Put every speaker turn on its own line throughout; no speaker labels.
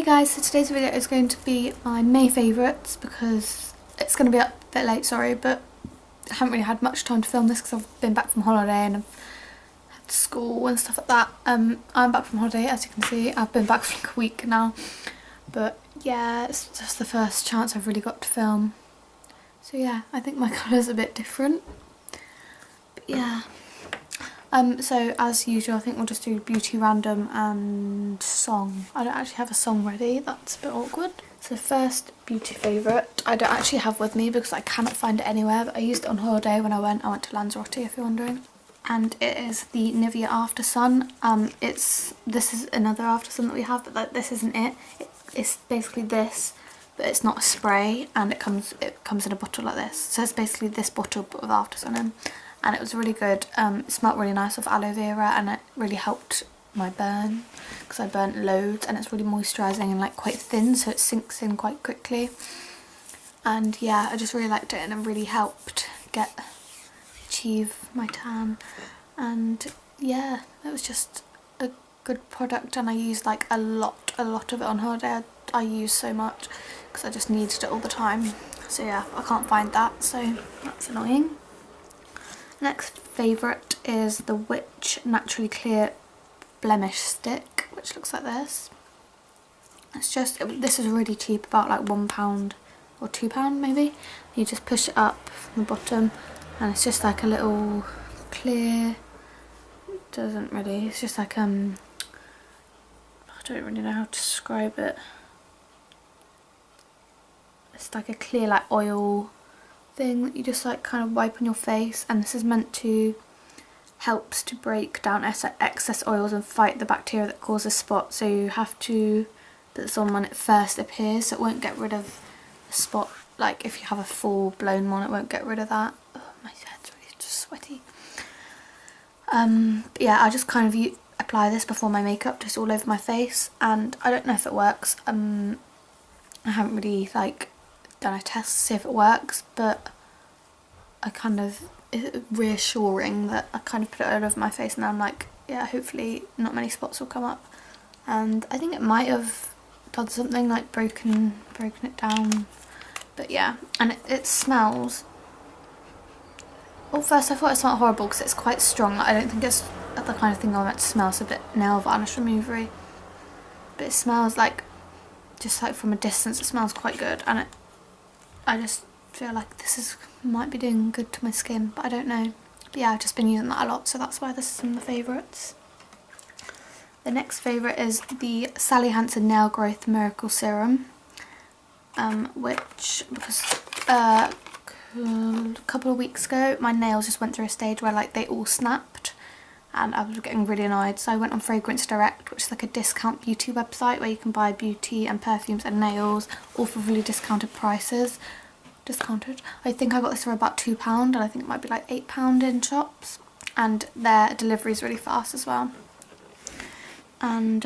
guys, so today's video is going to be my May favourites because it's going to be up a bit late, sorry, but I haven't really had much time to film this because I've been back from holiday and I've had school and stuff like that. I'm back from holiday, as you can see. I've been back for like a week now, but yeah, it's just the first chance I've really got to film. So yeah, I think my colour's a bit different, but yeah. So as usual, I think we'll just do beauty random and song. I don't actually have a song ready, that's a bit awkward. So first beauty favourite, I don't actually have with me because I cannot find it anywhere, but I used it on holiday when I went to Lanzarote, if you're wondering. And it is the Nivea After Sun. This is another After Sun that we have, but this isn't it. It's basically this, but it's not a spray, and it comes in a bottle like this. So it's basically this bottle but with After Sun in. And it was really good. It smelled really nice of aloe vera, and it really helped my burn because I burnt loads, and it's really moisturising and like quite thin, so it sinks in quite quickly. And yeah, I just really liked it, and it really helped achieve my tan. And yeah, it was just a good product, and I used like a lot of it on holiday. I used so much because I just needed it all the time. So yeah, I can't find that, so that's annoying. Next favourite is the Witch Naturally Clear Blemish Stick, which looks like this. This is really cheap, about like £1 or £2 maybe. You just push it up from the bottom, and it's just like a little clear, it's just like, I don't really know how to describe it. It's like a clear like oil thing that you just like kind of wipe on your face, and this is meant to helps to break down excess oils and fight the bacteria that causes spots. So you have to put this on when it first appears, so it won't get rid of the spot. Like if you have a full blown one, it won't get rid of that. Oh, my head's really just sweaty. But yeah, I just kind of apply this before my makeup, just all over my face, and I don't know if it works. I haven't really like done a test to see if it works, but it's reassuring that I kind of put it all over my face, and I'm like, yeah, hopefully not many spots will come up. And I think it might have done something like broken it down, but yeah. And it smells, well, first I thought it smelled horrible because it's quite strong. I don't think it's the kind of thing I meant to smell. It's a bit nail varnish removery, but it smells like, just like from a distance, it smells quite good, and I just feel like this might be doing good to my skin, but I don't know. But yeah, I've just been using that a lot, so that's why this is in the favourites. The next favourite is the Sally Hansen Nail Growth Miracle Serum, which, because a couple of weeks ago my nails just went through a stage where like they all snapped, and I was getting really annoyed, so I went on Fragrance Direct, which is like a discount beauty website where you can buy beauty and perfumes and nails all for really discounted prices. Discounted. I think I got this for about £2, and I think it might be like £8 in shops, and their delivery is really fast as well. And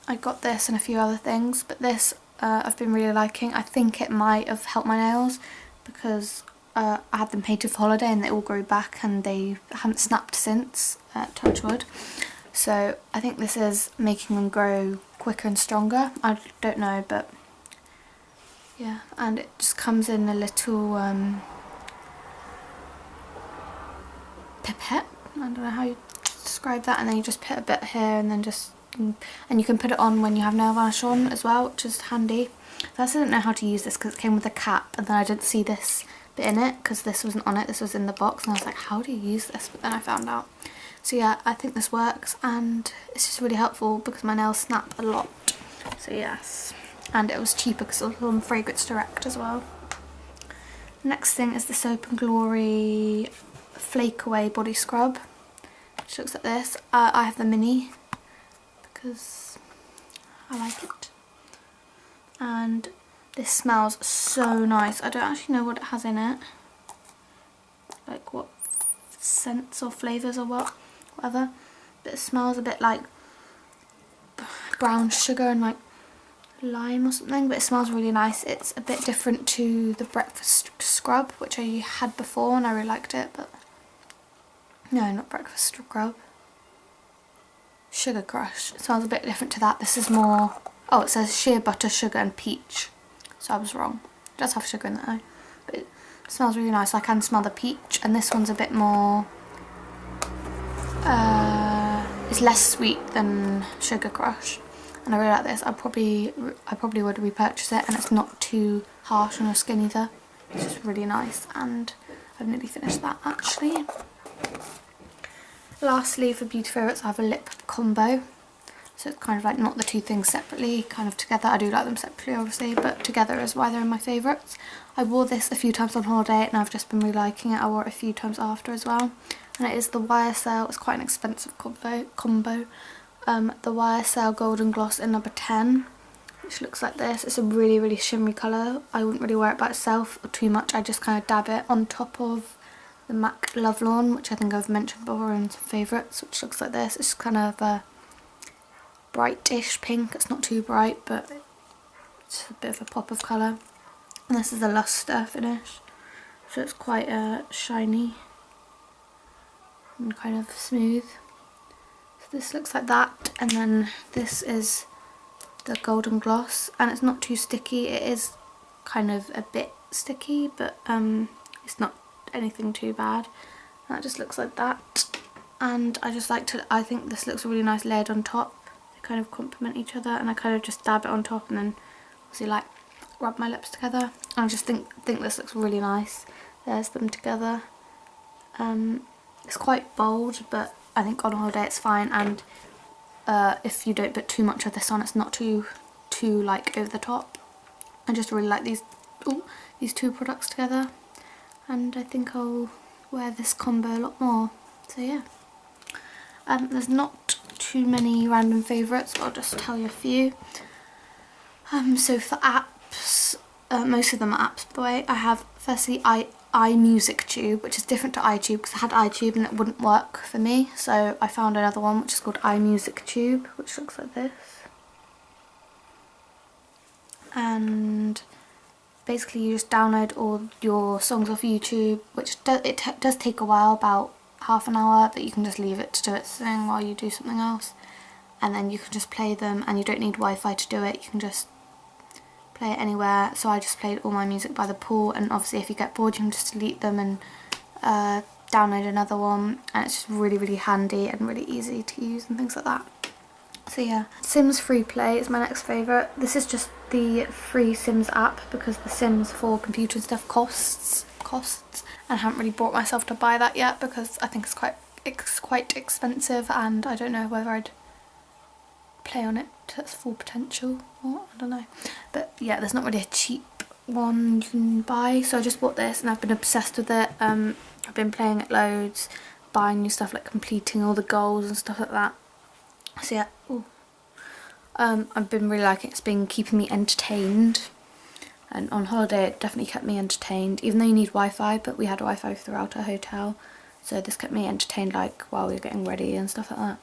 I got this and a few other things, but this I've been really liking. I think it might have helped my nails because I had them painted for holiday and they all grew back, and they haven't snapped since, touch wood. So I think this is making them grow quicker and stronger. I don't know, but yeah. And it just comes in a little pipette. I don't know how you describe that, and then you just put a bit here, and then and you can put it on when you have nail varnish on as well, which is handy. So I still didn't know how to use this because it came with a cap, and then I didn't see this bit in it because this wasn't on it, this was in the box, and I was like, how do you use this? But then I found out. So yeah, I think this works, and it's just really helpful because my nails snap a lot. So yes, and it was cheaper because it was on Fragrance Direct as well. Next thing is the Soap & Glory Flake Away Body Scrub, which looks like this. I have the mini because I like it, and this smells so nice. I don't actually know what it has in it, like what scents or flavours or whatever, but it smells a bit like brown sugar and like lime or something, but it smells really nice. It's a bit different to the breakfast scrub, which I had before and I really liked it, but no, not breakfast scrub, Sugar Crush. It smells a bit different to that. This is more Oh, it says shea butter, sugar and peach. So I was wrong. It does have sugar in it though. But it smells really nice. I can smell the peach, and this one's a bit more... it's less sweet than Sugar Crush. And I really like this. I probably would repurchase it, and it's not too harsh on your skin either. It's just really nice, and I've nearly finished that actually. Lastly, for beauty favourites, I have a lip combo. So it's kind of like not the two things separately, kind of together. I do like them separately obviously, but together is why they're in my favourites. I wore this a few times on holiday and I've just been really liking it. I wore it a few times after as well. And it is the YSL, it's quite an expensive combo. The YSL Golden Gloss in number 10, which looks like this. It's a really, really shimmery colour. I wouldn't really wear it by itself or too much. I just kind of dab it on top of the MAC Love Lawn, which I think I've mentioned before in some favourites, which looks like this. It's kind of a brightish pink. It's not too bright, but it's a bit of a pop of colour. And this is a luster finish, so it's quite shiny and kind of smooth. So this looks like that, and then this is the Golden Gloss, and it's not too sticky. It is kind of a bit sticky, but it's not anything too bad. And that just looks like that. And I think this looks a really nice layered on top. They kind of complement each other, and I kind of just dab it on top and then obviously like rub my lips together. And I just think this looks really nice. There's them together. It's quite bold, but I think on holiday it's fine, and if you don't put too much of this on, it's not too like over the top. I just really like these two products together, and I think I'll wear this combo a lot more. So yeah, there's not too many random favourites, but I'll just tell you a few. So for apps, most of them are apps by the way. I have firstly iMusic Tube, which is different to iTube because I had iTube and it wouldn't work for me, so I found another one which is called iMusic Tube, which looks like this. And basically you just download all your songs off YouTube, which does take a while, about half an hour, but you can just leave it to do its thing while you do something else, and then you can just play them, and you don't need Wi-Fi to do it. You can just play it anywhere. So I just played all my music by the pool, and obviously if you get bored you can just delete them and download another one, and it's just really, really handy and really easy to use and things like that. So yeah, Sims Free Play is my next favourite. This is just the free Sims app, because the Sims for computer and stuff costs, and I haven't really brought myself to buy that yet because I think it's quite expensive, and I don't know whether I'd play on it to its full potential or I don't know. But yeah, there's not really a cheap one you can buy, so I just bought this and I've been obsessed with it. I've been playing it loads, buying new stuff, like completing all the goals and stuff like that. So yeah, I've been really liking it. It's been keeping me entertained, and on holiday it definitely kept me entertained, even though you need Wi-Fi, but we had Wi-Fi throughout our hotel, so this kept me entertained like while we were getting ready and stuff like that.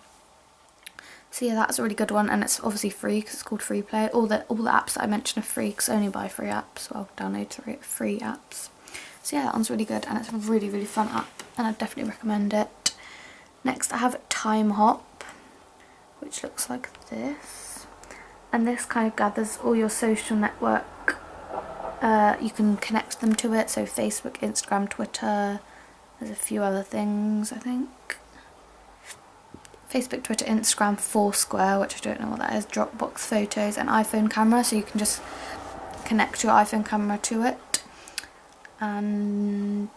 So yeah, that's a really good one, and it's obviously free because it's called Free Play. All the apps that I mentioned are free because I only buy free apps, well, download free apps. So yeah, that one's really good, and it's a really, really fun app, and I'd definitely recommend it. Next I have Time Hop, which looks like this, and this kind of gathers all your social network. You can connect them to it, so Facebook, Instagram, Twitter, there's a few other things I think. Facebook, Twitter, Instagram, Foursquare, which I don't know what that is, Dropbox, Photos, and iPhone camera, so you can just connect your iPhone camera to it, and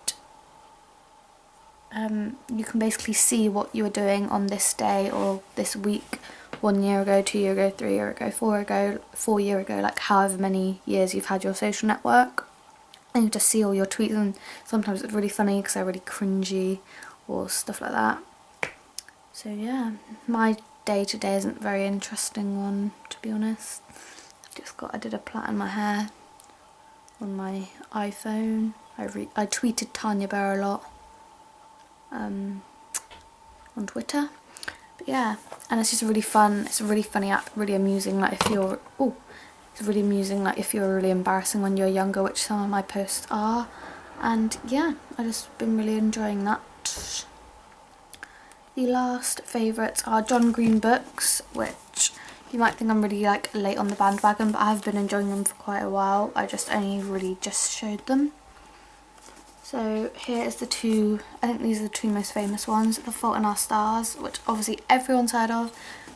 you can basically see what you were doing on this day or this week, 1 year ago, 2 year ago, 3 year ago, 4 year ago, like however many years you've had your social network, and you just see all your tweets, and sometimes it's really funny because they're really cringy or stuff like that. So yeah, my day-to-day isn't a very interesting one, to be honest. I did a plait in my hair on my iPhone. I tweeted Tanya Bear a lot on Twitter. But yeah, and it's just really fun. It's a really funny app, really amusing. Like if you're it's really amusing. Like if you're really embarrassing when you're younger, which some of my posts are. And yeah, I just been really enjoying that. The last favourites are John Green books, which You might think I'm really like late on the bandwagon, but I have been enjoying them for quite a while. I just only really just showed them. So here is the two, I think these are the two most famous ones, The Fault in Our Stars, which obviously everyone's heard of,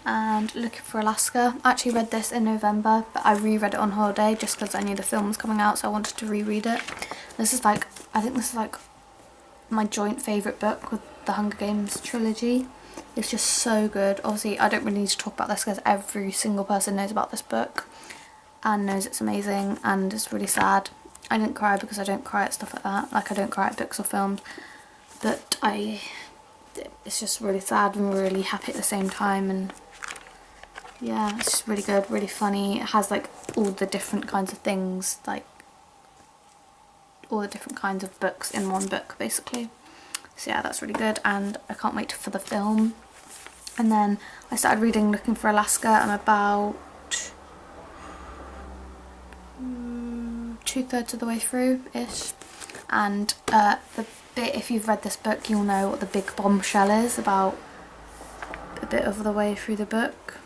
and Looking for Alaska. I actually read this in November, but I reread it on holiday just because I knew the film was coming out, so I wanted to reread it. This is like, I think this is like my joint favourite book with the Hunger Games trilogy. It's just so good. Obviously I don't really need to talk about this because every single person knows about this book and knows it's amazing, and it's really sad. I didn't cry because I don't cry at stuff like that. Like, I don't cry at books or films, but it's just really sad and really happy at the same time. And yeah, it's just really good, really funny. It has like all the different kinds of things, like all the different kinds of books in one book basically. So yeah, that's really good, and I can't wait for the film. And then I started reading Looking for Alaska. I'm about 2/3 of the way through ish, and the bit, if you've read this book you'll know what the big bombshell is about a bit of the way through the book.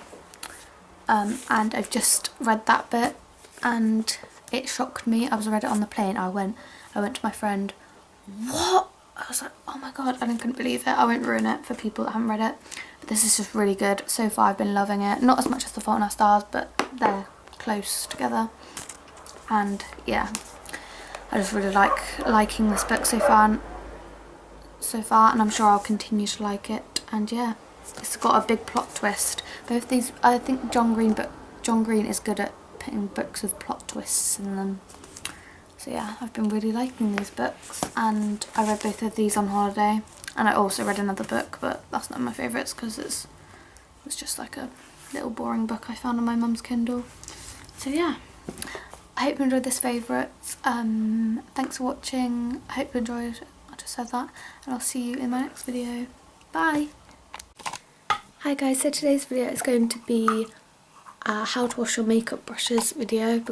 And I've just read that bit and it shocked me. I read it on the plane. I went to my friend, what? I was like, oh my god, and I couldn't believe it. I won't ruin it for people that haven't read it, but this is just really good. So far I've been loving it. Not as much as The Fault in Our Stars, but they're close together. And yeah, I just really liking this book so far, and I'm sure I'll continue to like it. And yeah, it's got a big plot twist. Both these, I think John Green is good at putting books with plot twists in them. So yeah, I've been really liking these books, and I read both of these on holiday, and I also read another book, but that's not my favourites because it's just like a little boring book I found on my mum's Kindle. So yeah, I hope you enjoyed this favourites. Thanks for watching. I hope you enjoyed. I just said that, and I'll see you in my next video. Bye. Hi guys, so today's video is going to be how to wash your makeup brushes video.